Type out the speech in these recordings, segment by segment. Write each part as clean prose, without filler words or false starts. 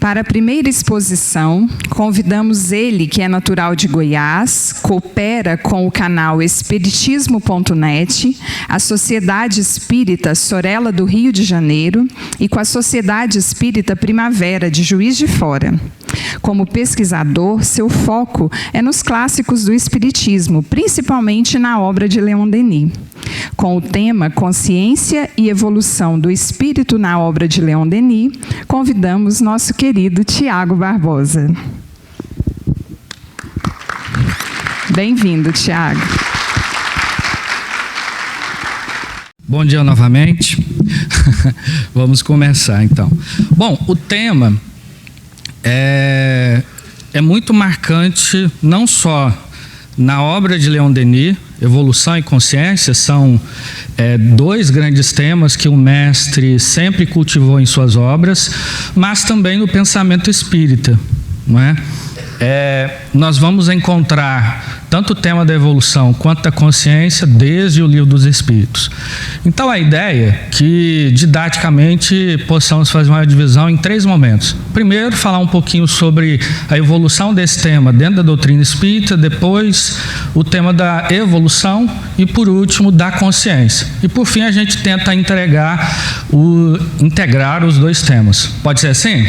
Para a primeira exposição, convidamos ele, que é natural de Goiás, coopera com o canal Espiritismo.net, a Sociedade Espírita Sorella do Rio de Janeiro e com a Sociedade Espírita Primavera de Juiz de Fora. Como pesquisador, seu foco é nos clássicos do Espiritismo, principalmente na obra de Leon Denis. Com o tema Consciência e Evolução do Espírito na obra de Leon Denis, convidamos nosso querido Tiago Barbosa. Bem-vindo, Tiago. Bom dia novamente. Vamos começar, então. Bom, o tema é muito marcante, não só na obra de Leon Denis. Evolução e consciência são dois grandes temas que o mestre sempre cultivou em suas obras, mas também no pensamento espírita, não é? Nós vamos encontrar tanto o tema da evolução quanto da consciência desde o Livro dos Espíritos. Então a ideia é que didaticamente possamos fazer uma divisão em 3 momentos. Primeiro, falar um pouquinho sobre a evolução desse tema dentro da doutrina espírita, depois o tema da evolução e, por último, da consciência. E, por fim, a gente tenta integrar os 2 temas. Pode ser assim?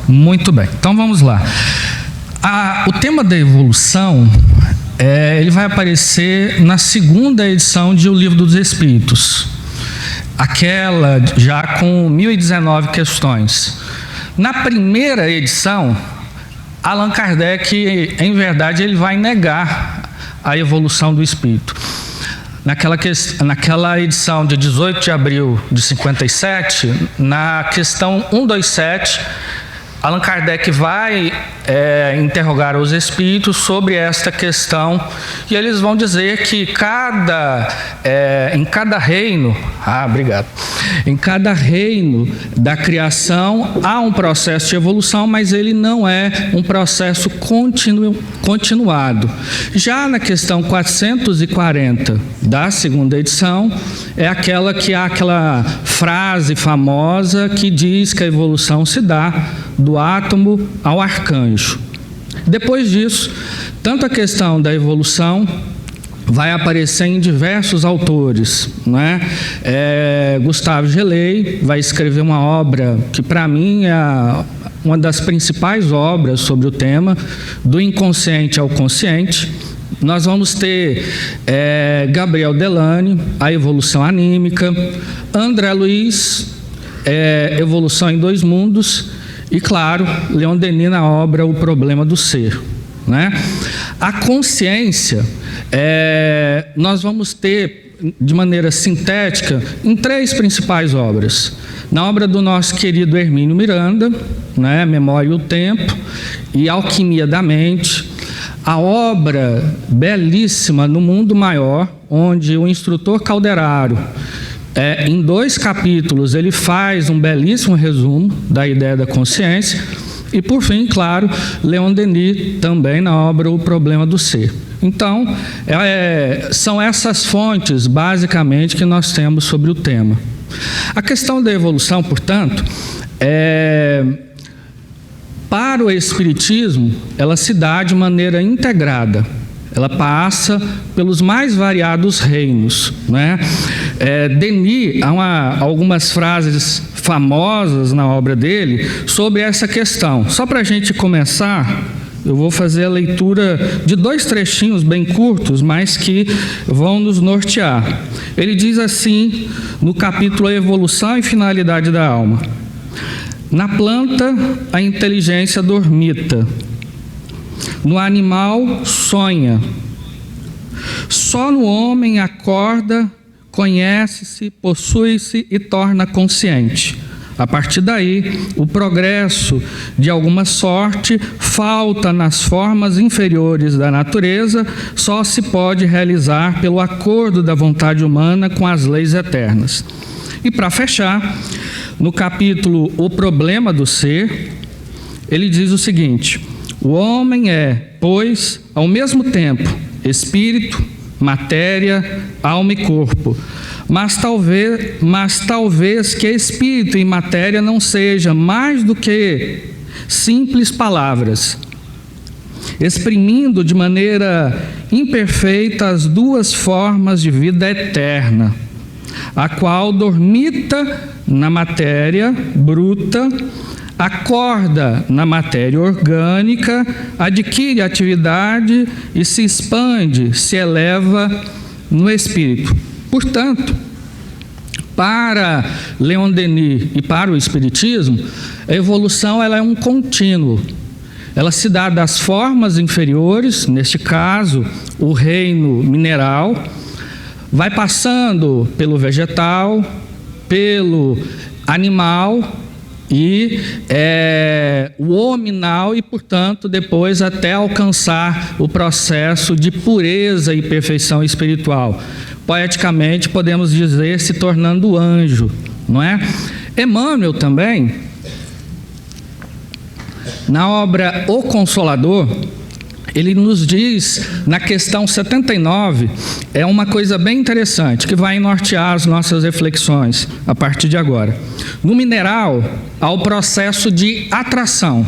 Muito bem. Então, vamos lá. O tema da evolução, ele vai aparecer na 2ª edição de O Livro dos Espíritos. Aquela já com 1019 questões. Na primeira edição, Allan Kardec, em verdade, ele vai negar a evolução do espírito. Naquela edição de 18 de abril de 57, na questão 127, Allan Kardec vai interrogar os espíritos sobre esta questão e eles vão dizer que em cada reino da criação há um processo de evolução, mas ele não é um processo continuado. Já na questão 440 da 2ª edição, é aquela que há aquela frase famosa que diz que a evolução se dá do átomo ao arcanjo. Depois disso, tanto a questão da evolução vai aparecer em diversos autores, né? Gustave Gelei vai escrever uma obra que, para mim, é uma das principais obras sobre o tema, do inconsciente ao consciente. Nós vamos ter Gabriel Delane, a evolução anímica, André Luiz, evolução em 2 mundos, e, claro, Leon Denis na obra O Problema do Ser, né? A consciência, nós vamos ter, de maneira sintética, em 3 principais obras. Na obra do nosso querido Hermínio Miranda, né? Memória e o Tempo, e Alquimia da Mente. A obra belíssima No Mundo Maior, onde o instrutor Calderaro, em 2 capítulos, ele faz um belíssimo resumo da ideia da consciência. E, por fim, claro, Leon Denis, também na obra O Problema do Ser. Então, são essas fontes, basicamente, que nós temos sobre o tema. A questão da evolução, portanto, para o Espiritismo, ela se dá de maneira integrada. Ela passa pelos mais variados reinos, né? Denis, há algumas frases famosas na obra dele sobre essa questão. Só para a gente começar, eu vou fazer a leitura de 2 trechinhos bem curtos, mas que vão nos nortear. Ele diz assim, no capítulo Evolução e Finalidade da Alma: na planta, a inteligência dormita. No animal, sonha. Só no homem acorda, conhece-se, possui-se e torna consciente. A partir daí, o progresso, de alguma sorte, falta nas formas inferiores da natureza, só se pode realizar pelo acordo da vontade humana com as leis eternas. E, para fechar, no capítulo O Problema do Ser, ele diz o seguinte: o homem é, pois, ao mesmo tempo, espírito, matéria, alma e corpo, mas talvez que espírito e matéria não seja mais do que simples palavras, exprimindo de maneira imperfeita as duas formas de vida eterna, a qual dormita na matéria bruta, acorda na matéria orgânica, adquire atividade e se expande, se eleva no espírito. Portanto, para Leon Denis e para o Espiritismo, a evolução ela é um contínuo. Ela se dá das formas inferiores, neste caso, o reino mineral, vai passando pelo vegetal, pelo animal e o hominal e, portanto, depois até alcançar o processo de pureza e perfeição espiritual. Poeticamente, podemos dizer, se tornando anjo, não é? Emmanuel também, na obra O Consolador, ele nos diz, na questão 79, é uma coisa bem interessante, que vai nortear as nossas reflexões a partir de agora. No mineral, há o processo de atração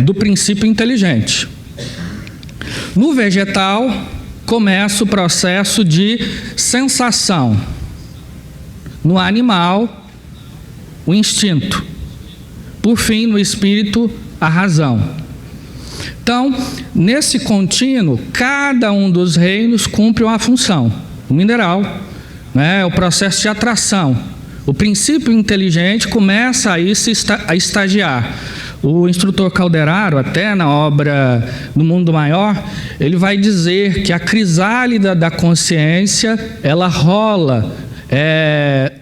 do princípio inteligente. No vegetal, começa o processo de sensação. No animal, o instinto. Por fim, no espírito, a razão. Então, nesse contínuo, cada um dos reinos cumpre uma função. O mineral, o processo de atração. O princípio inteligente começa aí a estagiar. O instrutor Calderaro, até na obra do Mundo Maior, ele vai dizer que a crisálida da consciência, ela rola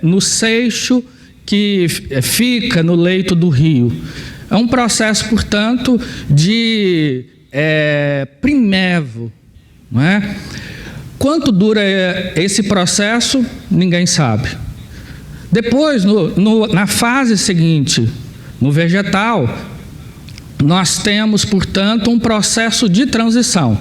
no seixo que fica no leito do rio. É um processo, portanto, de primevo, não é? Quanto dura esse processo, ninguém sabe. Depois, na fase seguinte, no vegetal, nós temos, portanto, um processo de transição.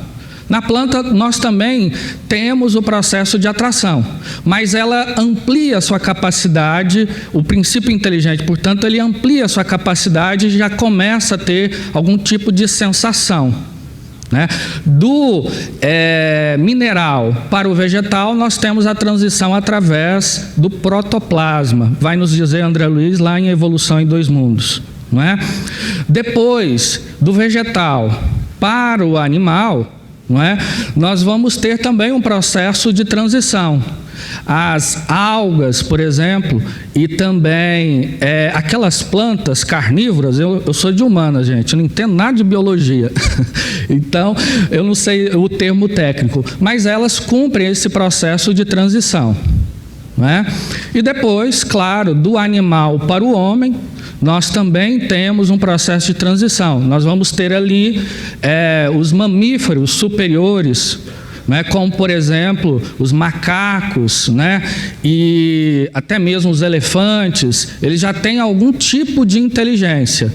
Na planta, nós também temos o processo de atração, mas ela amplia a sua capacidade, o princípio inteligente, portanto, ele amplia a sua capacidade e já começa a ter algum tipo de sensação. Do mineral para o vegetal, nós temos a transição através do protoplasma, vai nos dizer André Luiz lá em Evolução em Dois Mundos. Depois do vegetal para o animal, nós vamos ter também um processo de transição. As algas, por exemplo, e também aquelas plantas carnívoras, eu sou de humanas, gente, eu não entendo nada de biologia, então eu não sei o termo técnico, mas elas cumprem esse processo de transição. E depois, claro, do animal para o homem, nós também temos um processo de transição. Nós vamos ter ali os mamíferos superiores, como, por exemplo, os macacos, e até mesmo os elefantes, eles já têm algum tipo de inteligência.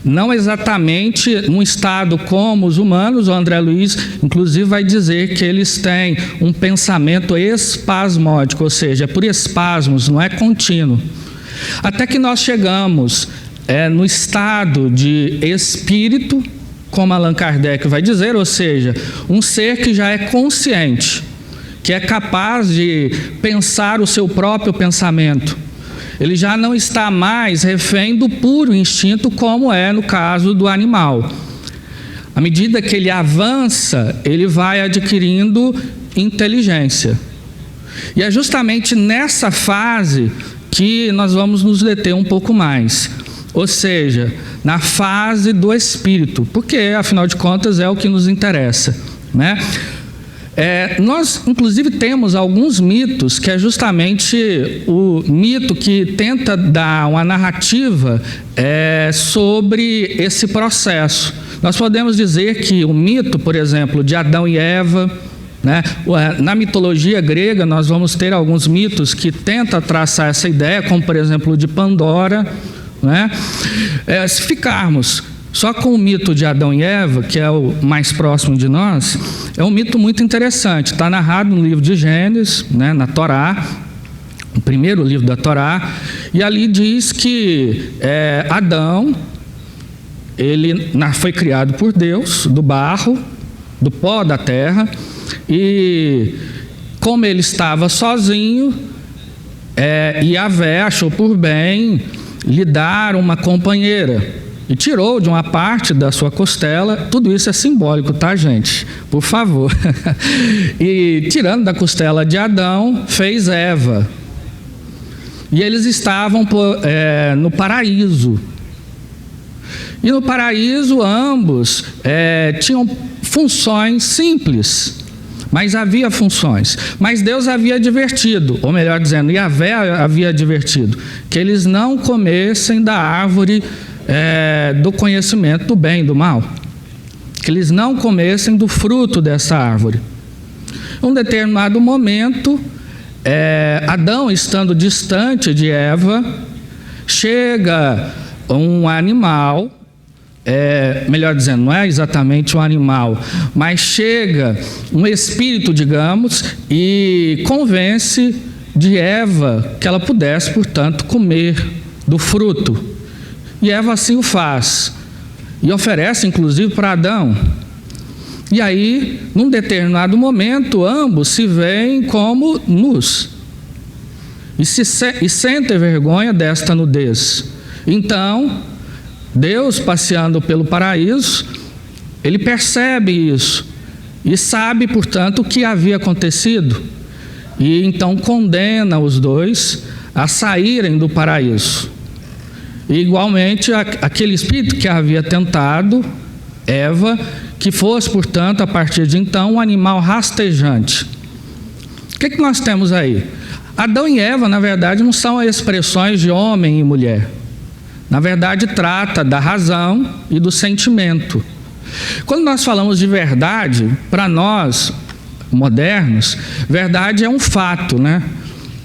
Não exatamente num estado como os humanos, o André Luiz, inclusive, vai dizer que eles têm um pensamento espasmódico, ou seja, é por espasmos, não é contínuo. Até que nós chegamos no estado de espírito, como Allan Kardec vai dizer, ou seja, um ser que já é consciente, que é capaz de pensar o seu próprio pensamento. Ele já não está mais refém do puro instinto, como é no caso do animal. À medida que ele avança, ele vai adquirindo inteligência. E é justamente nessa fase que nós vamos nos deter um pouco mais. Ou seja, na fase do espírito, porque, afinal de contas, é o que nos interessa, Nós, inclusive, temos alguns mitos, que é justamente o mito que tenta dar uma narrativa sobre esse processo. Nós podemos dizer que o mito, por exemplo, de Adão e Eva, na mitologia grega, nós vamos ter alguns mitos que tentam traçar essa ideia, como, por exemplo, o de Pandora. Se ficarmos Só com o mito de Adão e Eva, que é o mais próximo de nós, é um mito muito interessante. Está narrado no livro de Gênesis, né, na Torá, o primeiro livro da Torá, e ali diz que Adão, ele foi criado por Deus, do barro, do pó da terra, e como ele estava sozinho, Yahvé achou por bem lhe dar uma companheira. E tirou de uma parte da sua costela, tudo isso é simbólico, tá, gente? Por favor. E tirando da costela de Adão, fez Eva. E eles estavam no paraíso. E no paraíso, ambos tinham funções simples. Mas havia funções. Mas Deus havia advertido, ou melhor dizendo, Yahvé havia advertido, que eles não comessem da árvore do conhecimento do bem e do mal, que eles não comessem do fruto dessa árvore. Em um determinado momento, Adão, estando distante de Eva, chega um animal, melhor dizendo, não é exatamente um animal, mas chega um espírito, digamos, e convence de Eva que ela pudesse, portanto, comer do fruto. E Eva assim o faz, e oferece inclusive para Adão. E aí, num determinado momento, ambos se veem como nus, e sentem vergonha desta nudez. Então, Deus, passeando pelo paraíso, ele percebe isso, e sabe, portanto, o que havia acontecido, e então condena os dois a saírem do paraíso. E, igualmente, aquele espírito que havia tentado Eva, que fosse, portanto, a partir de então, um animal rastejante. O que nós temos aí? Adão e Eva, na verdade, não são expressões de homem e mulher. Na verdade, trata da razão e do sentimento. Quando nós falamos de verdade, para nós, modernos, verdade é um fato, né?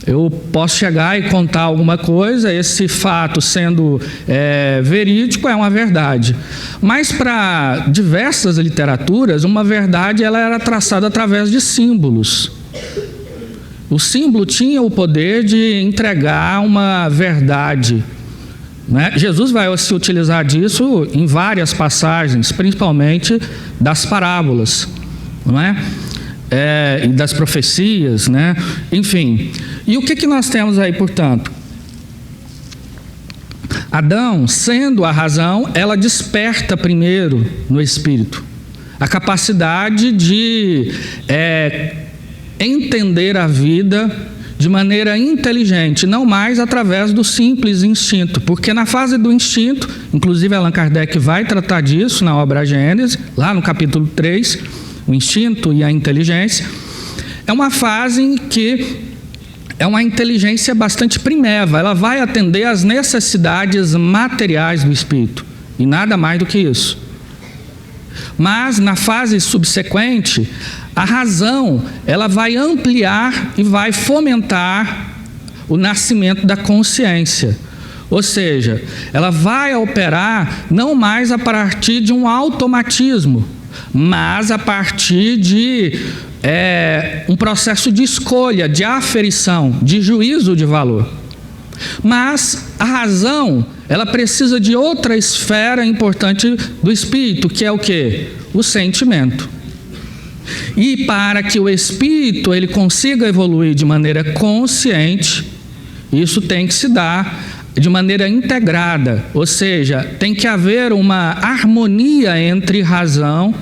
Eu posso chegar e contar alguma coisa, esse fato sendo verídico é uma verdade. Mas para diversas literaturas, uma verdade ela era traçada através de símbolos. O símbolo tinha o poder de entregar uma verdade, né? Jesus vai se utilizar disso em várias passagens, principalmente das parábolas, não é? E das profecias, né? Enfim. E o que nós temos aí, portanto? Adão, sendo a razão, ela desperta primeiro no espírito a capacidade de entender a vida de maneira inteligente, não mais através do simples instinto, porque na fase do instinto, inclusive Allan Kardec vai tratar disso na obra Gênesis, lá no capítulo 3, o instinto e a inteligência, é uma fase em que é uma inteligência bastante primeva, ela vai atender às necessidades materiais do espírito, e nada mais do que isso. Mas na fase subsequente, a razão, ela vai ampliar e vai fomentar o nascimento da consciência. Ou seja, ela vai operar não mais a partir de um automatismo, mas a partir de um processo de escolha, de aferição, de juízo de valor. Mas a razão, ela precisa de outra esfera importante do espírito, que é o quê? O sentimento. E para que o espírito ele consiga evoluir de maneira consciente, isso tem que se dar de maneira integrada, ou seja, tem que haver uma harmonia entre razão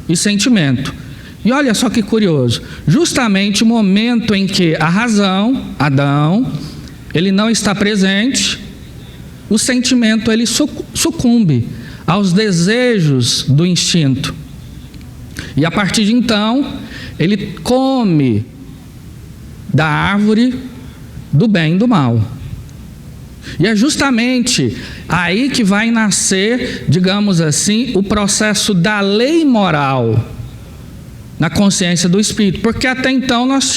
e sentimento. E olha só que curioso, justamente o momento em que a razão, Adão, ele não está presente, o sentimento ele sucumbe aos desejos do instinto. E a partir de então, ele come da árvore do bem e do mal. E é justamente aí que vai nascer, digamos assim, o processo da lei moral na consciência do espírito, porque até então nós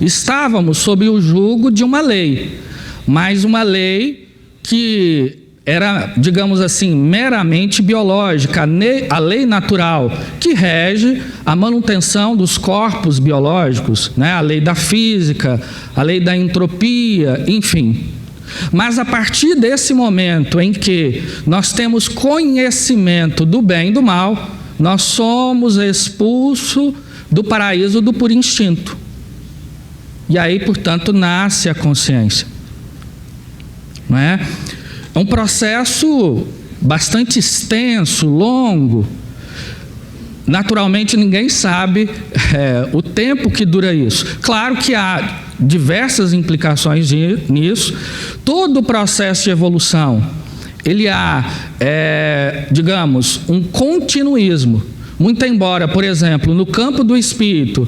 estávamos sob o jugo de uma lei, mas uma lei que era, digamos assim, meramente biológica, a lei natural que rege a manutenção dos corpos biológicos, né? A lei da física, a lei da entropia, enfim. Mas a partir desse momento em que nós temos conhecimento do bem e do mal, nós somos expulsos do paraíso por instinto. E aí, portanto, nasce a consciência. Não é? É um processo bastante extenso, longo. Naturalmente, ninguém sabe o tempo que dura isso. Claro que há diversas implicações nisso. Todo o processo de evolução, ele há, digamos, um continuismo. Muito embora, por exemplo, no campo do espírito,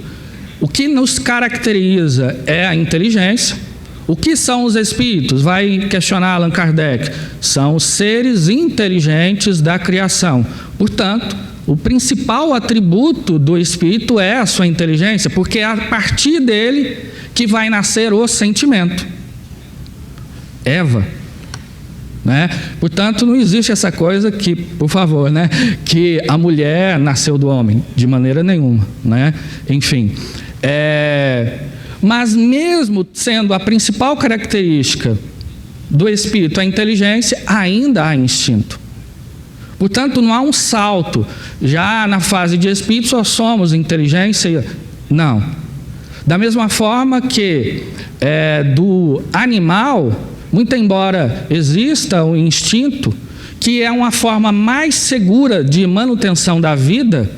o que nos caracteriza é a inteligência. O que são os espíritos? Vai questionar Allan Kardec. São os seres inteligentes da criação. Portanto, o principal atributo do espírito é a sua inteligência, porque é a partir dele que vai nascer o sentimento. Eva. Né? Portanto, não existe essa coisa que, por favor, né, que a mulher nasceu do homem, de maneira nenhuma. Né? Enfim. Mas mesmo sendo a principal característica do espírito a inteligência, ainda há instinto. Portanto, não há um salto. Já na fase de espírito só somos inteligência? Não. Da mesma forma que do animal, muito embora exista o instinto, que é uma forma mais segura de manutenção da vida,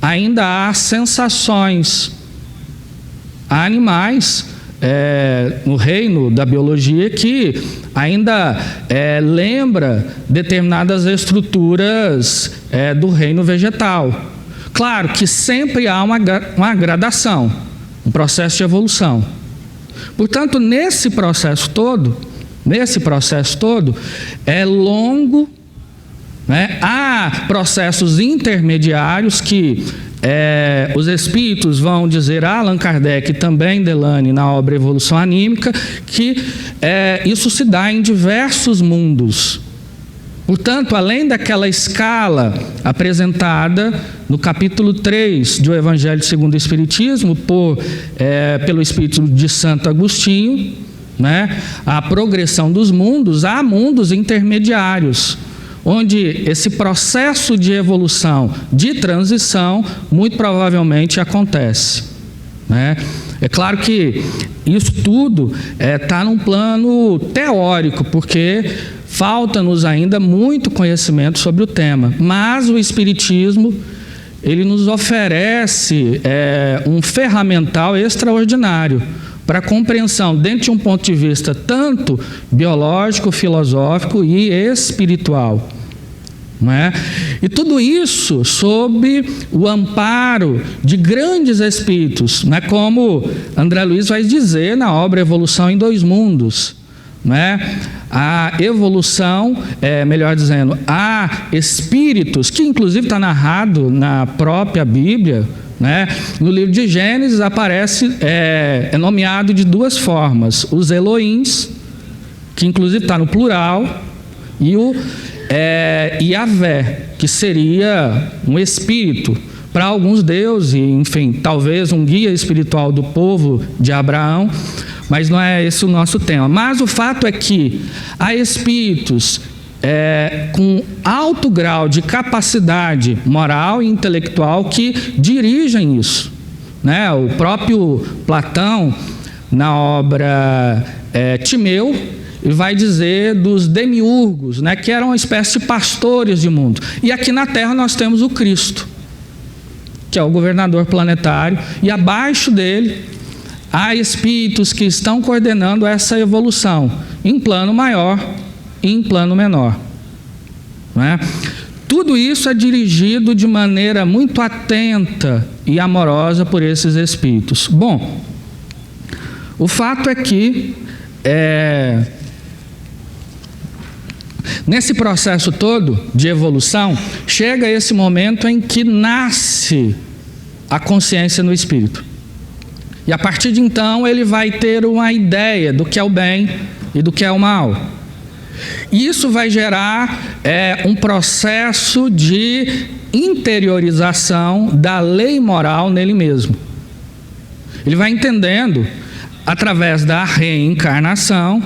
ainda há sensações. Há animais no reino da biologia que ainda lembra determinadas estruturas do reino vegetal. Claro que sempre há uma gradação, um processo de evolução. Portanto, nesse processo todo é longo, né? Há processos intermediários que os espíritos vão dizer a Allan Kardec e também Delane na obra Evolução Anímica que isso se dá em diversos mundos. Portanto, além daquela escala apresentada no capítulo 3 do Evangelho segundo o Espiritismo pelo Espírito de Santo Agostinho, né, a progressão dos mundos, há mundos intermediários, onde esse processo de evolução, de transição, muito provavelmente acontece. Né? É claro que isso tudo está num plano teórico, porque falta-nos ainda muito conhecimento sobre o tema. Mas o Espiritismo, ele nos oferece um ferramental extraordinário para a compreensão, dentro de um ponto de vista tanto biológico, filosófico e espiritual. Não é? E tudo isso sob o amparo de grandes espíritos, não é? Como André Luiz vai dizer na obra Evolução em Dois Mundos. Não é? A evolução, melhor dizendo, há espíritos, que inclusive está narrado na própria Bíblia, né? No livro de Gênesis aparece, é nomeado de duas formas: os Elohims, que inclusive está no plural, e o Yahvé, que seria um espírito, para alguns deuses, enfim, talvez um guia espiritual do povo de Abraão, mas não é esse o nosso tema. Mas o fato é que há espíritos com alto grau de capacidade moral e intelectual que dirigem isso. Né? O próprio Platão, na obra Timeu, ele vai dizer dos demiurgos, né, que eram uma espécie de pastores de mundo. E aqui na Terra nós temos o Cristo, que é o governador planetário, e abaixo dele há espíritos que estão coordenando essa evolução, em plano maior e em plano menor. Não é? Tudo isso é dirigido de maneira muito atenta e amorosa por esses espíritos. Bom, o fato é que nesse processo todo de evolução, chega esse momento em que nasce a consciência no espírito. E a partir de então ele vai ter uma ideia do que é o bem e do que é o mal. E isso vai gerar um processo de interiorização da lei moral nele mesmo. Ele vai entendendo, através da reencarnação,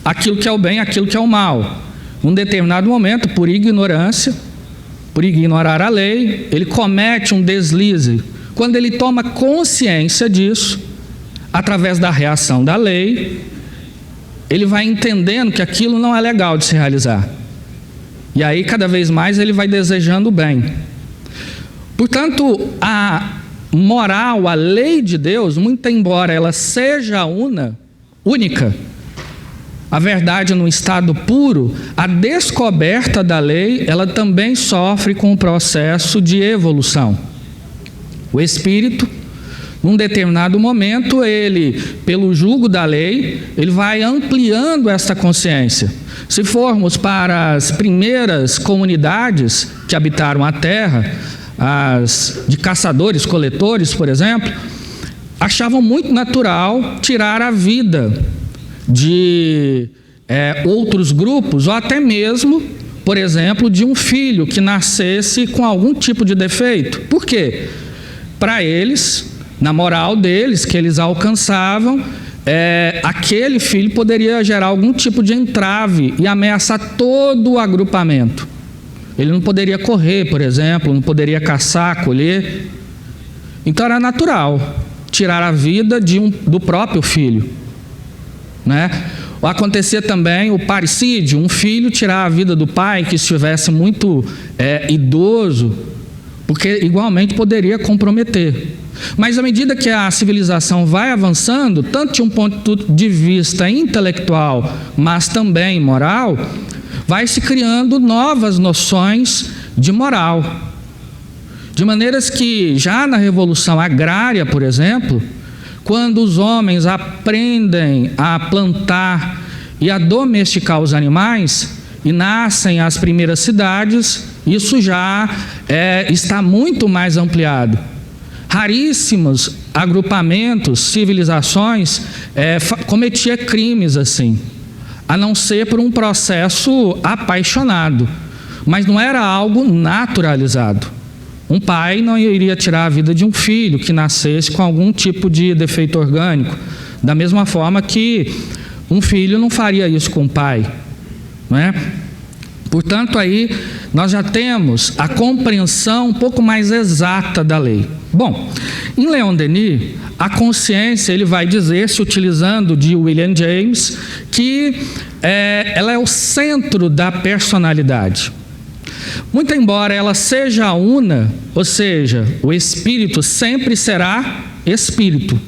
aquilo que é o bem, aquilo que é o mal. Num determinado momento, por ignorância, por ignorar a lei, ele comete um deslize. Quando ele toma consciência disso, através da reação da lei, ele vai entendendo que aquilo não é legal de se realizar. E aí, cada vez mais, ele vai desejando o bem. Portanto, a moral, a lei de Deus, muito embora ela seja única, a verdade no estado puro, a descoberta da lei, ela também sofre com o processo de evolução. O espírito, num determinado momento, ele, pelo julgo da lei, ele vai ampliando essa consciência. Se formos para as primeiras comunidades que habitaram a terra, as de caçadores-coletores, por exemplo, achavam muito natural tirar a vida de outros grupos, ou até mesmo, por exemplo, de um filho que nascesse com algum tipo de defeito. Por quê? Para eles, na moral deles, que eles alcançavam, aquele filho poderia gerar algum tipo de entrave e ameaçar todo o agrupamento. Ele não poderia correr, por exemplo, não poderia caçar, colher. Então era natural tirar a vida do próprio filho, né? Acontecia também o parricídio, um filho tirar a vida do pai que estivesse muito idoso, porque igualmente poderia comprometer. Mas à medida que a civilização vai avançando, tanto de um ponto de vista intelectual, mas também moral, vai se criando novas noções de moral. De maneiras que já na Revolução Agrária, por exemplo, quando os homens aprendem a plantar e a domesticar os animais e nascem as primeiras cidades, isso já está muito mais ampliado. Raríssimos agrupamentos, civilizações cometiam crimes assim, a não ser por um processo apaixonado, mas não era algo naturalizado. Um pai não iria tirar a vida de um filho que nascesse com algum tipo de defeito orgânico, da mesma forma que um filho não faria isso com o pai, não é? Portanto, aí nós já temos a compreensão um pouco mais exata da lei. Bom, em Leon Denis, a consciência, ele vai dizer, se utilizando de William James, que ela é o centro da personalidade. Muito embora ela seja una, ou seja, o espírito sempre será espírito,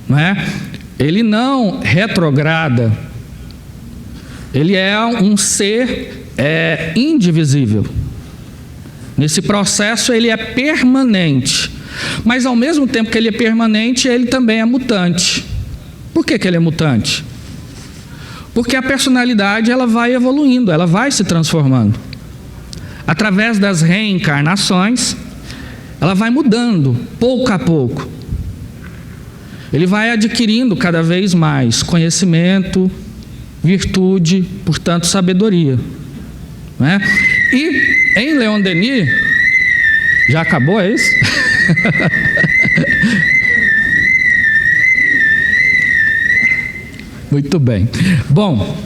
não é? Ele não retrograda, ele é um ser indivisível. Nesse processo ele é permanente, mas ao mesmo tempo que ele é permanente, ele também é mutante. Por que ele é mutante? Porque a personalidade ela vai evoluindo, ela vai se transformando. Através das reencarnações, ela vai mudando, pouco a pouco. Ele vai adquirindo cada vez mais conhecimento, virtude, portanto, sabedoria. Não é? E em Leon Denis, já acabou, é isso? Muito bem. Bom,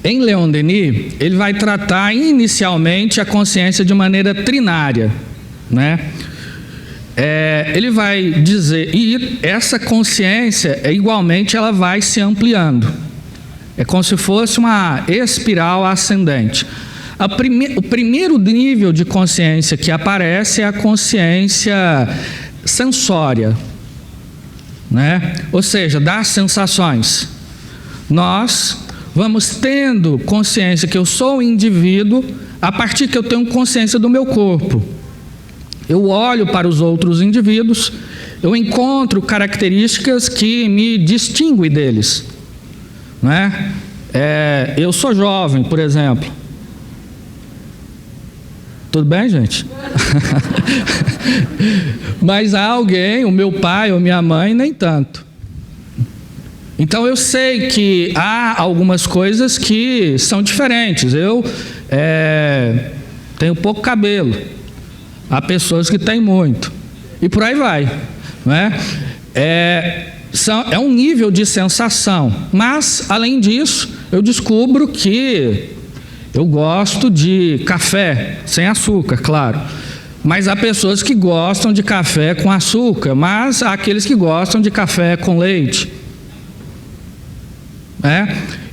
em Leon Denis, ele vai tratar inicialmente a consciência de maneira trinária, né? Ele vai dizer, e essa consciência, igualmente, ela vai se ampliando. É como se fosse uma espiral ascendente. O primeiro nível de consciência que aparece é a consciência sensória, né? Ou seja, das sensações. Nós vamos tendo consciência que eu sou um indivíduo a partir que eu tenho consciência do meu corpo. Eu olho para os outros indivíduos, eu encontro características que me distinguem deles, não é? Eu sou jovem, por exemplo. Tudo bem, gente? Mas há alguém, o meu pai ou minha mãe, nem tanto. Então eu sei que há algumas coisas que são diferentes. Eu tenho pouco cabelo, há pessoas que têm muito, e por aí vai, né? É um nível de sensação, mas além disso eu descubro que eu gosto de café sem açúcar, claro. Mas há pessoas que gostam de café com açúcar, mas há aqueles que gostam de café com leite.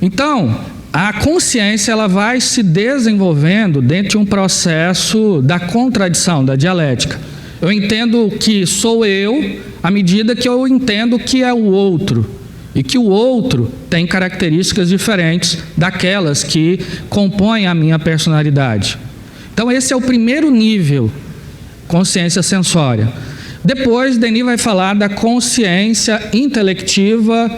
Então, a consciência ela vai se desenvolvendo dentro de um processo da contradição, da dialética. Eu entendo que sou eu à medida que eu entendo que é o outro. E que o outro tem características diferentes daquelas que compõem a minha personalidade. Então, esse é o primeiro nível, consciência sensória. Depois, Denis vai falar da consciência intelectiva,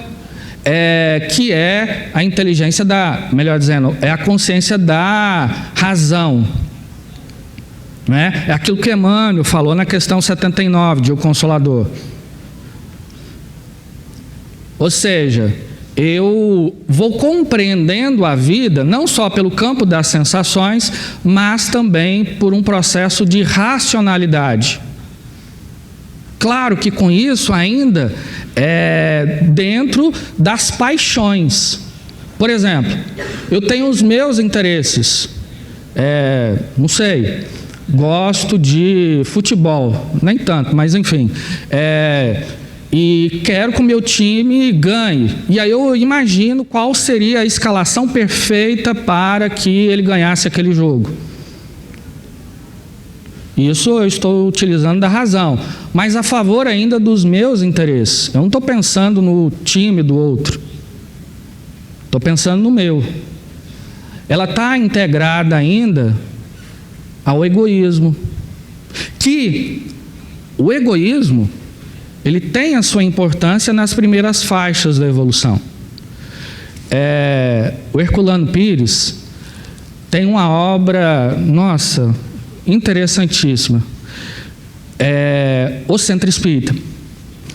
que é a inteligência melhor dizendo, é a consciência da razão. Né? É aquilo que Emmanuel falou na questão 79 de O Consolador. Ou seja, eu vou compreendendo a vida não só pelo campo das sensações, mas também por um processo de racionalidade. Claro que com isso ainda dentro das paixões. Por exemplo, eu tenho os meus interesses, não sei, gosto de futebol, nem tanto, mas enfim, e quero que o meu time ganhe. E aí eu imagino qual seria a escalação perfeita para que ele ganhasse aquele jogo. Isso eu estou utilizando da razão, mas a favor ainda dos meus interesses. Eu não estou pensando no time do outro, estou pensando no meu. Ela está integrada ainda ao egoísmo, que o egoísmo ele tem a sua importância nas primeiras faixas da evolução. O Herculano Pires tem uma obra, nossa, interessantíssima, O Centro Espírita.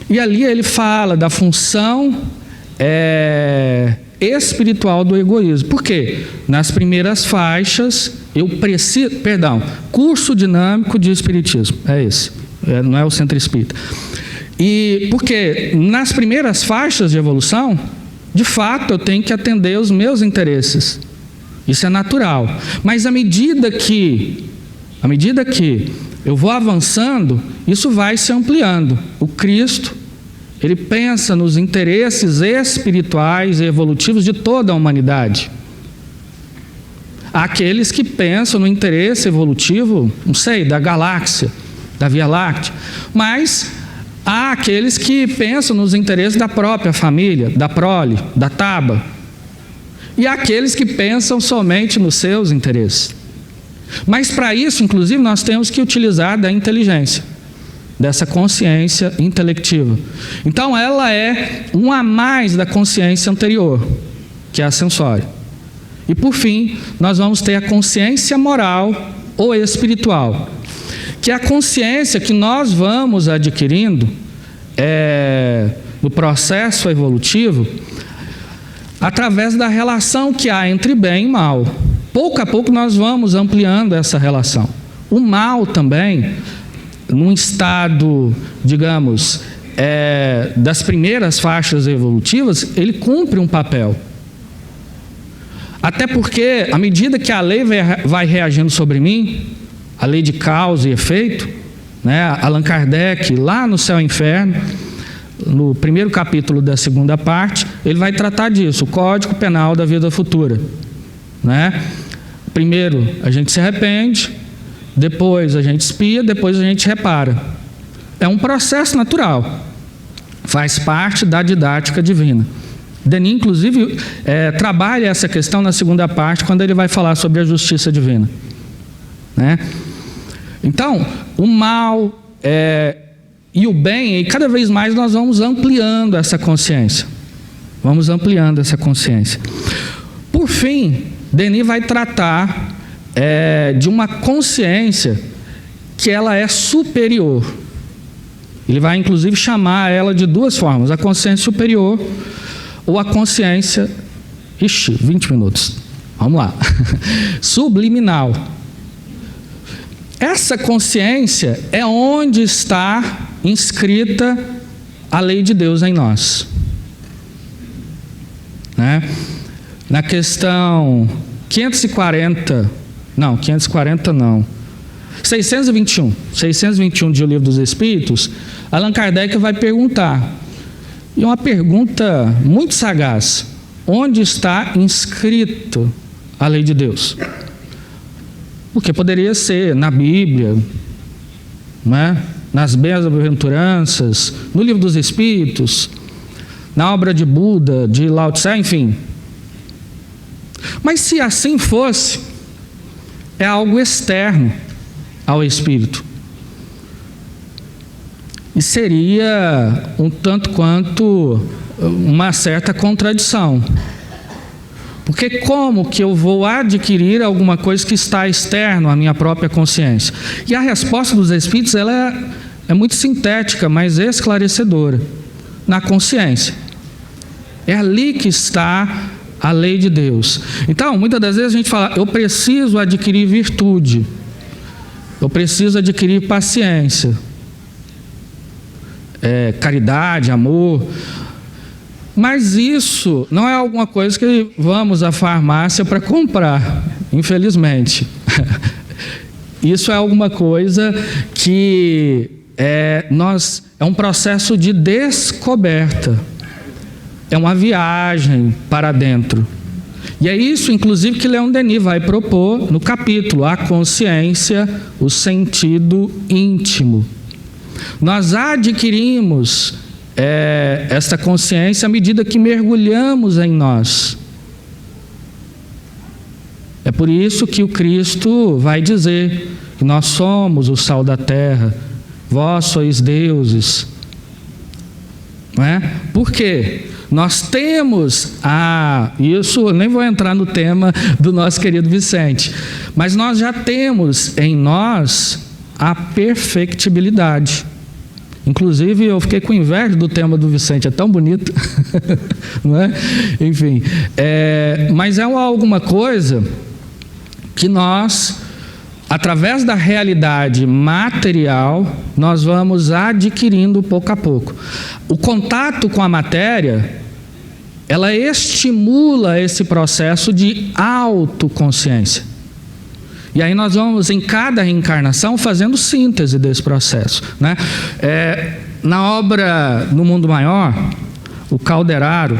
E ali ele fala da função espiritual do egoísmo. Por quê? Nas primeiras faixas, eu preciso... curso dinâmico de Espiritismo, é esse, não é o Centro Espírita. E porque nas primeiras faixas de evolução, de fato, eu tenho que atender os meus interesses. Isso é natural. Mas à medida que eu vou avançando, isso vai se ampliando. O Cristo, ele pensa nos interesses espirituais e evolutivos de toda a humanidade. Há aqueles que pensam no interesse evolutivo, não sei, da galáxia, da Via Láctea, mas há aqueles que pensam nos interesses da própria família, da prole, da taba. E há aqueles que pensam somente nos seus interesses. Mas para isso, inclusive, nós temos que utilizar da inteligência, dessa consciência intelectiva. Então, ela é um a mais da consciência anterior, que é a sensória. E, por fim, nós vamos ter a consciência moral ou espiritual, que é a consciência que nós vamos adquirindo no processo evolutivo através da relação que há entre bem e mal. Pouco a pouco nós vamos ampliando essa relação. O mal também, num estado, digamos, das primeiras faixas evolutivas, ele cumpre um papel. Até porque, à medida que a lei vai reagindo sobre mim, a lei de causa e efeito, né? Allan Kardec, lá no Céu e Inferno, no primeiro capítulo da segunda parte, ele vai tratar disso, o Código Penal da Vida Futura. Né? Primeiro a gente se arrepende, depois a gente expia, depois a gente repara. É um processo natural, faz parte da didática divina. Denis, inclusive, trabalha essa questão na segunda parte, quando ele vai falar sobre a justiça divina. Né? Então, o mal e o bem, e cada vez mais nós vamos ampliando essa consciência. Vamos ampliando essa consciência. Por fim, Denis vai tratar de uma consciência que ela é superior. Ele vai, inclusive, chamar ela de duas formas. A consciência superior, ou a consciência, 20 minutos, vamos lá, subliminal. Essa consciência é onde está inscrita a lei de Deus em nós. Né? Na questão 621 de O Livro dos Espíritos, Allan Kardec vai perguntar, e uma pergunta muito sagaz: onde está inscrito a lei de Deus? Porque poderia ser na Bíblia, né? Nas Bem-aventuranças, no Livro dos Espíritos, na obra de Buda, de Lao Tse, enfim. Mas se assim fosse, é algo externo ao Espírito. E seria um tanto quanto uma certa contradição. Porque como que eu vou adquirir alguma coisa que está externo à minha própria consciência? E a resposta dos Espíritos, ela é muito sintética, mas esclarecedora. Na consciência. É ali que está a lei de Deus. Então, muitas das vezes a gente fala, eu preciso adquirir virtude. Eu preciso adquirir paciência. Caridade, amor. Mas isso não é alguma coisa que vamos à farmácia para comprar, infelizmente. Isso é alguma coisa que é um processo de descoberta. É uma viagem para dentro. E é isso, inclusive, que Leon Denis vai propor no capítulo A Consciência, o Sentido Íntimo. Nós adquirimos esta consciência à medida que mergulhamos em nós. É por isso que o Cristo vai dizer que nós somos o sal da terra, vós sois deuses. Não é? Por quê? Nós temos isso eu nem vou entrar no tema do nosso querido Vicente, mas nós já temos em nós a perfectibilidade. Inclusive, eu fiquei com inveja do tema do Vicente, é tão bonito, não é? Enfim, mas é alguma coisa que nós, através da realidade material, nós vamos adquirindo pouco a pouco. O contato com a matéria, ela estimula esse processo de autoconsciência. E aí nós vamos, em cada reencarnação, fazendo síntese desse processo, né? Na obra No Mundo Maior, o Calderaro,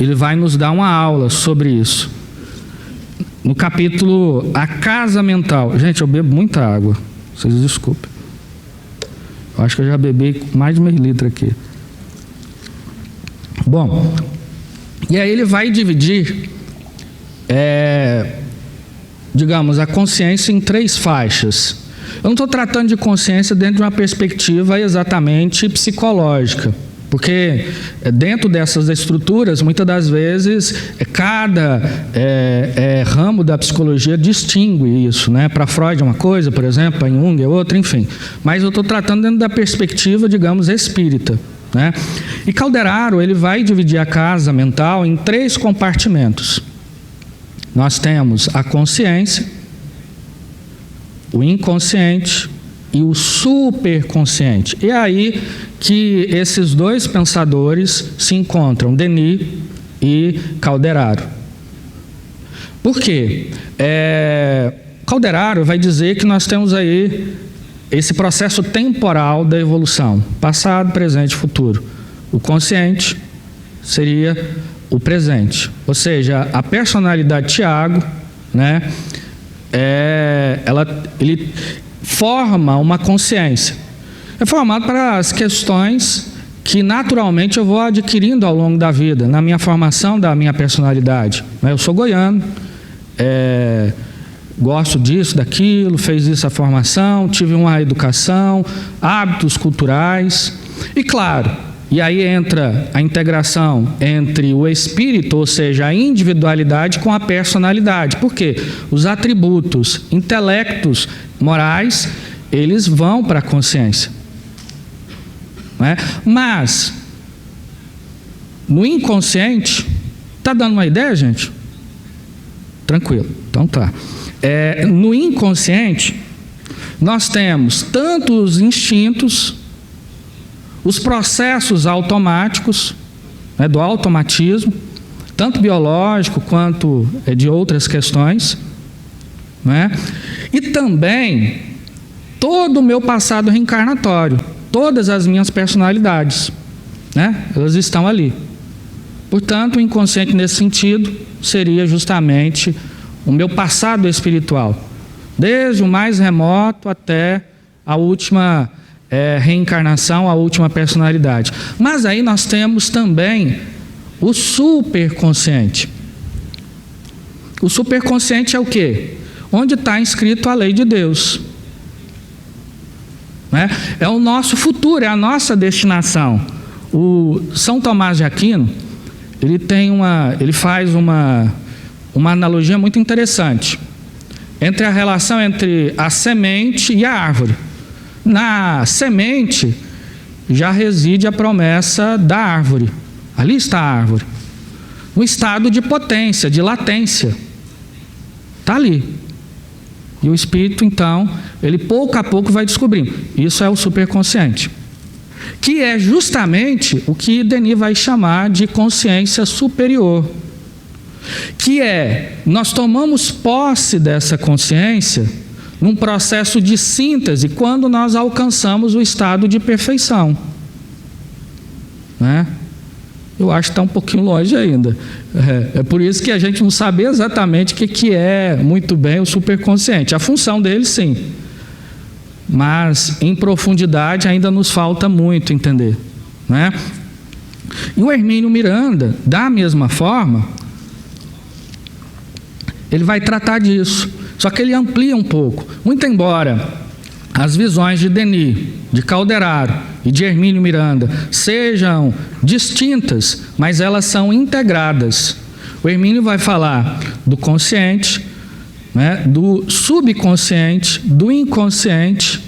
ele vai nos dar uma aula sobre isso. No capítulo A Casa Mental. Gente, eu bebo muita água, vocês desculpem. Eu acho que eu já bebi mais de meio litro aqui. Bom, e aí ele vai dividir digamos, a consciência em 3 faixas. Eu não estou tratando de consciência dentro de uma perspectiva exatamente psicológica, porque dentro dessas estruturas, muitas das vezes, cada ramo da psicologia distingue isso, né? Para Freud é uma coisa, por exemplo, para Jung é outra, enfim. Mas eu estou tratando dentro da perspectiva, digamos, espírita, né? E Calderaro, ele vai dividir a casa mental em 3 compartimentos. Nós temos a consciência, o inconsciente e o superconsciente. E é aí que esses 2 pensadores se encontram, Denis e Calderaro. Por quê? Calderaro vai dizer que nós temos aí esse processo temporal da evolução, passado, presente e futuro. O consciente seria o presente, ou seja, a personalidade de Tiago, né, ele forma uma consciência. É formado para as questões que naturalmente eu vou adquirindo ao longo da vida, na minha formação da minha personalidade. Eu sou goiano, gosto disso, daquilo, fez isso a formação, tive uma educação, hábitos culturais, e claro, e aí entra a integração entre o espírito, ou seja, a individualidade com a personalidade. Por quê? Os atributos, intelectos, morais, eles vão para a consciência. Não é? Mas, no inconsciente, está dando uma ideia, gente? Tranquilo, então tá. No inconsciente, nós temos tanto os instintos, os processos automáticos, né, do automatismo, tanto biológico quanto de outras questões, né? E também todo o meu passado reencarnatório, todas as minhas personalidades, né? Elas estão ali. Portanto, o inconsciente nesse sentido seria justamente o meu passado espiritual, desde o mais remoto até a última reencarnação, a última personalidade. Mas aí nós temos também o superconsciente. O superconsciente é o quê? Onde está inscrito a lei de Deus. Né? É o nosso futuro, é a nossa destinação. O São Tomás de Aquino, ele faz uma analogia muito interessante entre a relação entre a semente e a árvore. Na semente já reside a promessa da árvore. Ali está a árvore. No estado de potência, de latência. Está ali. E o espírito, então, ele pouco a pouco vai descobrindo. Isso é o superconsciente. Que é justamente o que Denis vai chamar de consciência superior. Que nós tomamos posse dessa consciência num processo de síntese quando nós alcançamos o estado de perfeição. Né? Eu acho que está um pouquinho longe ainda. É por isso que a gente não sabe exatamente o que é muito bem o superconsciente. A função dele, sim. Mas, em profundidade, ainda nos falta muito entender. Né? E o Hermínio Miranda, da mesma forma, ele vai tratar disso. Só que ele amplia um pouco. Muito embora as visões de Denis, de Calderaro e de Hermínio Miranda sejam distintas, mas elas são integradas. O Hermínio vai falar do consciente, né, do subconsciente, do inconsciente,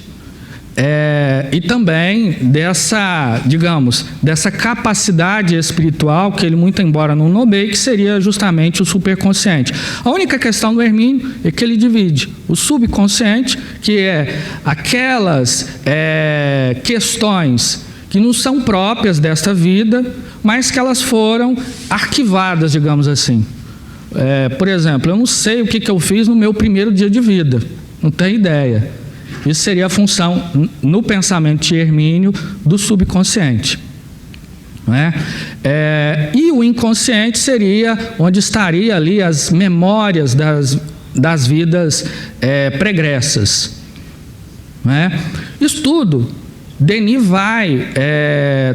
e também dessa, digamos, dessa capacidade espiritual que ele, muito embora não nomeie, que seria justamente o superconsciente. A única questão do Hermínio é que ele divide o subconsciente, que é aquelas questões que não são próprias desta vida, mas que elas foram arquivadas, digamos assim. Por exemplo, eu não sei o que eu fiz no meu primeiro dia de vida, não tenho ideia. Isso seria a função, no pensamento de Hermínio, do subconsciente. Né? E o inconsciente seria onde estaria ali as memórias das vidas pregressas. Né? Isso tudo, Denis vai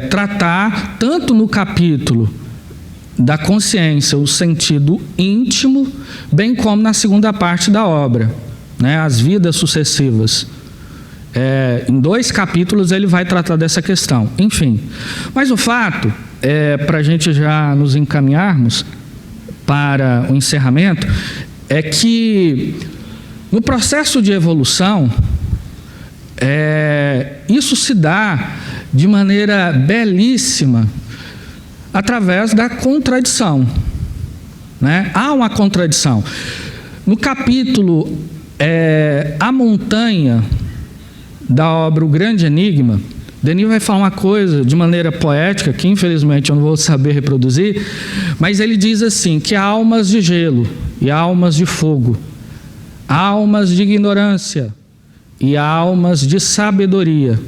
tratar tanto no capítulo da consciência, o sentido íntimo, bem como na segunda parte da obra, né? As vidas sucessivas. Em 2 capítulos ele vai tratar dessa questão. Enfim, mas o fato, para a gente já nos encaminharmos para o encerramento, é que no processo de evolução, isso se dá de maneira belíssima através da contradição. Né? Há uma contradição. No capítulo A Montanha, da obra O Grande Enigma, Denis vai falar uma coisa de maneira poética, que infelizmente eu não vou saber reproduzir, mas ele diz assim, que há almas de gelo e almas de fogo, almas de ignorância e almas de sabedoria,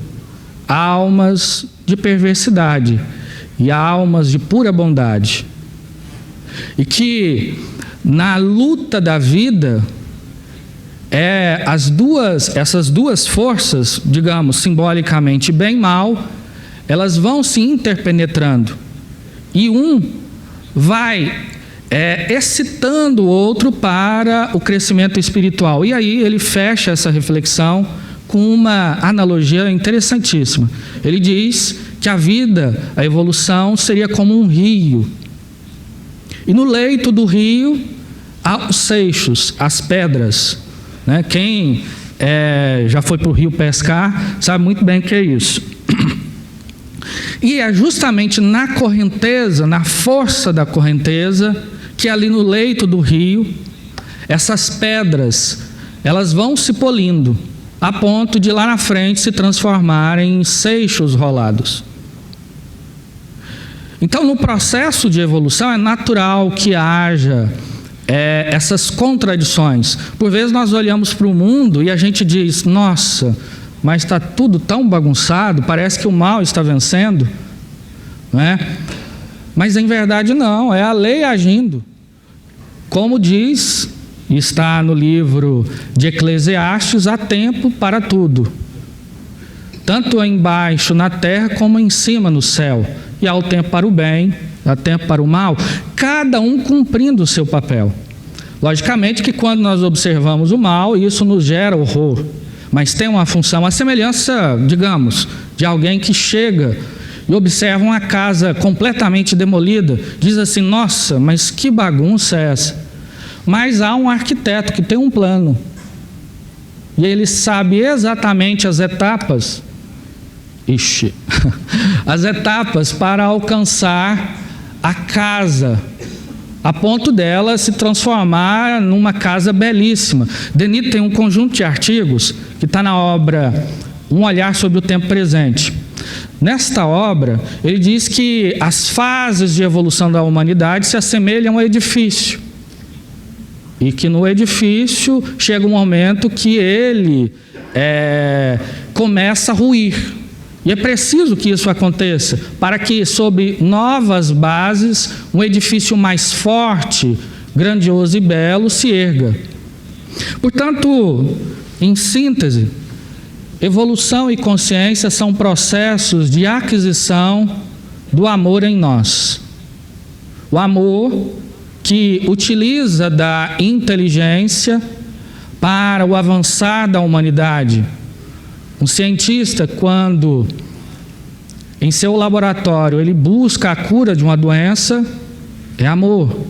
almas de perversidade e almas de pura bondade. E que na luta da vida, essas duas forças, digamos, simbolicamente bem e mal, elas vão se interpenetrando. E um vai excitando o outro para o crescimento espiritual. E aí ele fecha essa reflexão com uma analogia interessantíssima. Ele diz que a vida, a evolução, seria como um rio. E no leito do rio há os seixos, as pedras. Né? Quem já foi para o rio pescar sabe muito bem o que é isso. E é justamente na correnteza, na força da correnteza, que ali no leito do rio, essas pedras, elas vão se polindo, a ponto de lá na frente se transformarem em seixos rolados. Então, no processo de evolução, é natural que haja essas contradições. Por vezes nós olhamos para o mundo e a gente diz, nossa, mas está tudo tão bagunçado, parece que o mal está vencendo, não é? Mas em verdade não, é a lei agindo. Como diz, está no livro de Eclesiastes, há tempo para tudo, tanto embaixo na terra como em cima no céu. E há o tempo para o bem, há tempo para o mal, cada um cumprindo o seu papel. Logicamente que quando nós observamos o mal, isso nos gera horror, mas tem uma função, a semelhança, digamos, de alguém que chega e observa uma casa completamente demolida, diz assim, nossa, mas que bagunça é essa? Mas há um arquiteto que tem um plano, e ele sabe exatamente as etapas, as etapas para alcançar a casa, a ponto dela se transformar numa casa belíssima. Denis tem um conjunto de artigos que está na obra Um Olhar sobre o Tempo Presente. Nesta obra, ele diz que as fases de evolução da humanidade se assemelham a um edifício. E que no edifício chega um momento que ele começa a ruir. E é preciso que isso aconteça, para que, sob novas bases, um edifício mais forte, grandioso e belo se erga. Portanto, em síntese, evolução e consciência são processos de aquisição do amor em nós. O amor que utiliza da inteligência para o avançar da humanidade. Um cientista, quando em seu laboratório ele busca a cura de uma doença, é amor.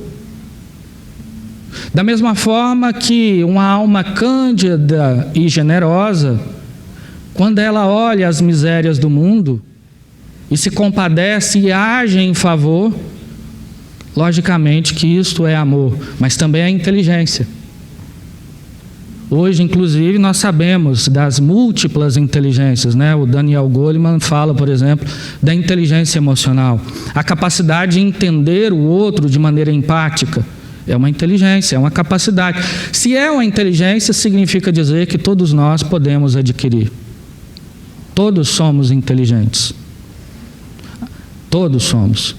Da mesma forma que uma alma cândida e generosa, quando ela olha as misérias do mundo e se compadece e age em favor, logicamente que isto é amor, mas também é inteligência. Hoje, inclusive, nós sabemos das múltiplas inteligências, né? O Daniel Goleman fala, por exemplo, da inteligência emocional. A capacidade de entender o outro de maneira empática é uma inteligência, é uma capacidade. Se é uma inteligência, significa dizer que todos nós podemos adquirir. Todos somos inteligentes. Todos somos.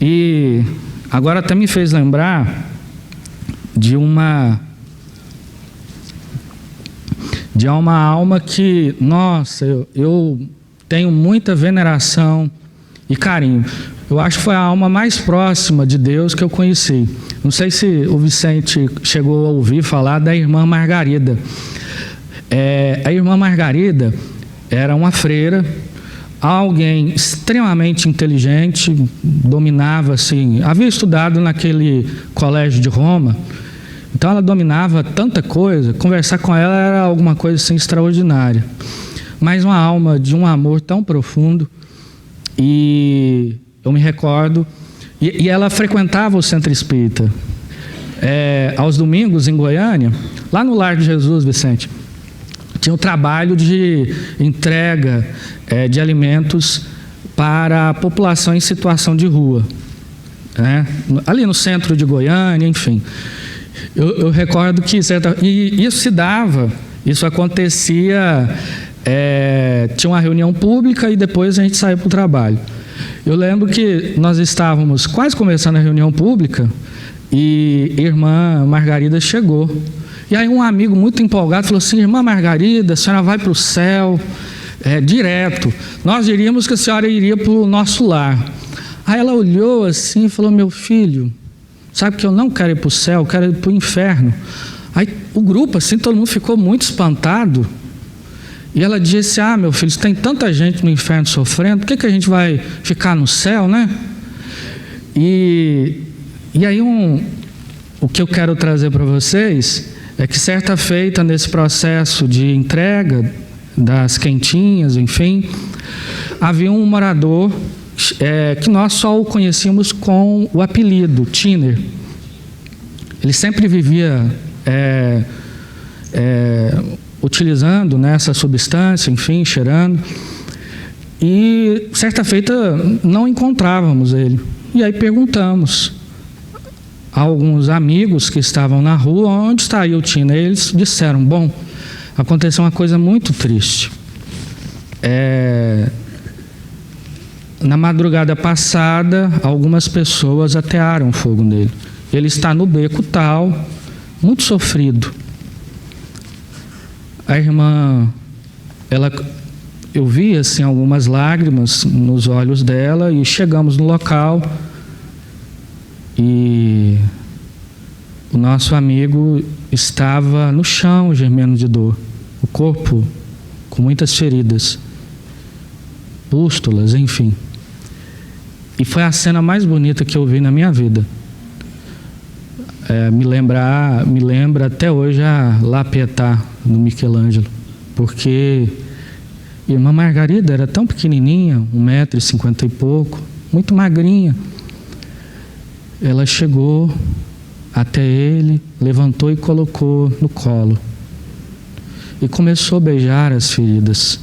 E agora até me fez lembrar de uma alma que, nossa, eu tenho muita veneração e carinho. Eu acho que foi a alma mais próxima de Deus que eu conheci. Não sei se o Vicente chegou a ouvir falar da irmã Margarida. A irmã Margarida era uma freira, alguém extremamente inteligente, dominava assim, havia estudado naquele colégio de Roma. Então ela dominava tanta coisa, conversar com ela era alguma coisa assim extraordinária. Mas uma alma de um amor tão profundo. E eu me recordo, e ela frequentava o Centro Espírita. Aos domingos em Goiânia, lá no Lar de Jesus, Vicente, tinha o trabalho de entrega de alimentos para a população em situação de rua. Ali no centro de Goiânia, enfim. Eu recordo que isso acontecia, tinha uma reunião pública e depois a gente saía para o trabalho. Eu lembro que nós estávamos quase começando a reunião pública e a irmã Margarida chegou. E aí um amigo muito empolgado falou assim, irmã Margarida, a senhora vai para o céu direto. Nós diríamos que a senhora iria para o nosso lar. Aí ela olhou assim e falou, meu filho, sabe que eu não quero ir para o céu, eu quero ir para o inferno. Aí o grupo, assim, todo mundo ficou muito espantado. E ela disse, meu filho, se tem tanta gente no inferno sofrendo, por que a gente vai ficar no céu, né? E aí o que eu quero trazer para vocês é que certa feita nesse processo de entrega das quentinhas, enfim, havia um morador que nós só o conhecíamos com o apelido, Tiner. Ele sempre vivia utilizando, né, essa substância, enfim, cheirando. E certa feita não encontrávamos ele. E aí perguntamos a alguns amigos que estavam na rua onde estaria o Tiner. Eles disseram: bom, aconteceu uma coisa muito triste. Na madrugada passada, algumas pessoas atearam fogo nele. Ele está no beco tal, muito sofrido. A irmã, eu vi assim algumas lágrimas nos olhos dela, e chegamos no local e o nosso amigo estava no chão, gemendo de dor, o corpo com muitas feridas, pústulas, enfim. E foi a cena mais bonita que eu vi na minha vida. Me lembra até hoje a La Pietà do Michelangelo, porque a irmã Margarida era tão pequenininha, 1,50 m e pouco, muito magrinha. Ela chegou até ele, levantou e colocou no colo e começou a beijar as feridas.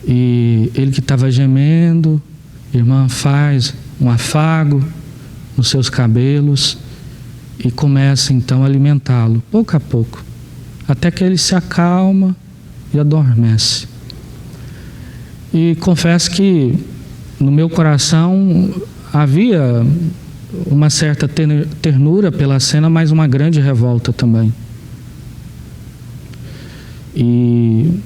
E ele que estava gemendo, a irmã faz um afago nos seus cabelos e começa então a alimentá-lo, pouco a pouco, até que ele se acalma e adormece. E confesso que no meu coração havia uma certa ternura pela cena, mas uma grande revolta também. E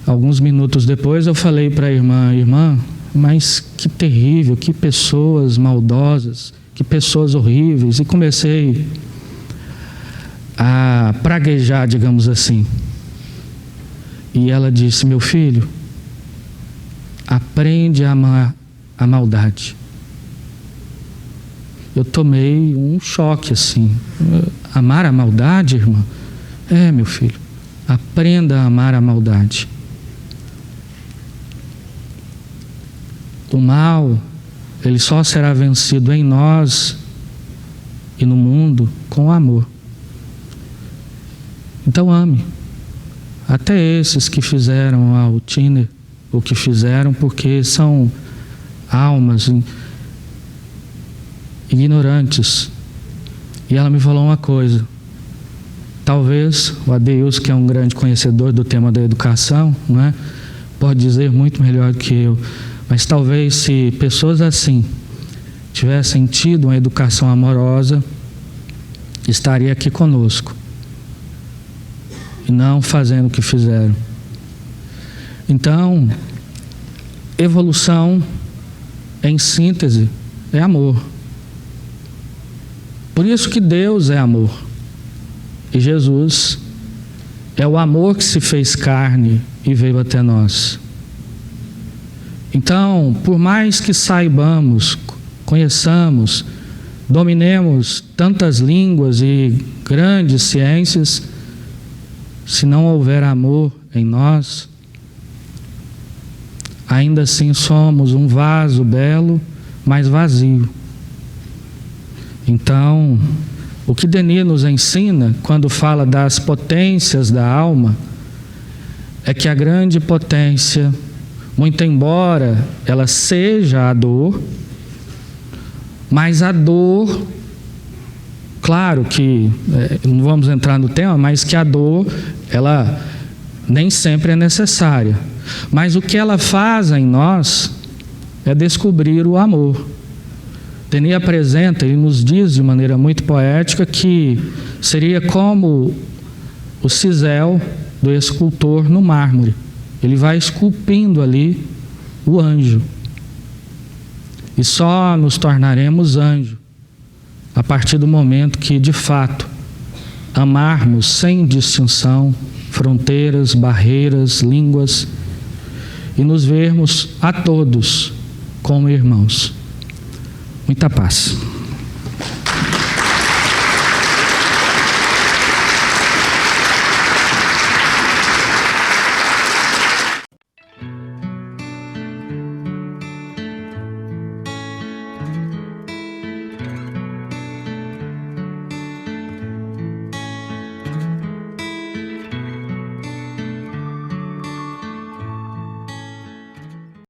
alguns minutos depois, eu falei para a irmã, mas que terrível, que pessoas maldosas, que pessoas horríveis. E comecei a praguejar, digamos assim. E ela disse: meu filho, aprende a amar a maldade. Eu tomei um choque assim. Amar a maldade, irmã? Meu filho, aprenda a amar a maldade. O mal, ele só será vencido em nós e no mundo com o amor. Então ame. Até esses que fizeram ao Tiner o que fizeram, porque são almas ignorantes. E ela me falou uma coisa. Talvez o Adeilson, que é um grande conhecedor do tema da educação, não é? Pode dizer muito melhor do que eu. Mas talvez se pessoas assim tivessem tido uma educação amorosa, estaria aqui conosco e não fazendo o que fizeram. Então, evolução, em síntese, é amor. Por isso que Deus é amor. E Jesus é o amor que se fez carne e veio até nós. Então, por mais que saibamos, conheçamos, dominemos tantas línguas e grandes ciências, se não houver amor em nós, ainda assim somos um vaso belo, mas vazio. Então, o que Denis nos ensina, quando fala das potências da alma, é que a grande potência, muito embora ela seja a dor, mas a dor, claro que, não vamos entrar no tema, mas que a dor, ela nem sempre é necessária. Mas o que ela faz em nós é descobrir o amor. Denis apresenta, ele nos diz de maneira muito poética que seria como o cisel do escultor no mármore. Ele vai esculpindo ali o anjo. E só nos tornaremos anjo a partir do momento que, de fato, amarmos sem distinção fronteiras, barreiras, línguas, e nos vermos a todos como irmãos. Muita paz.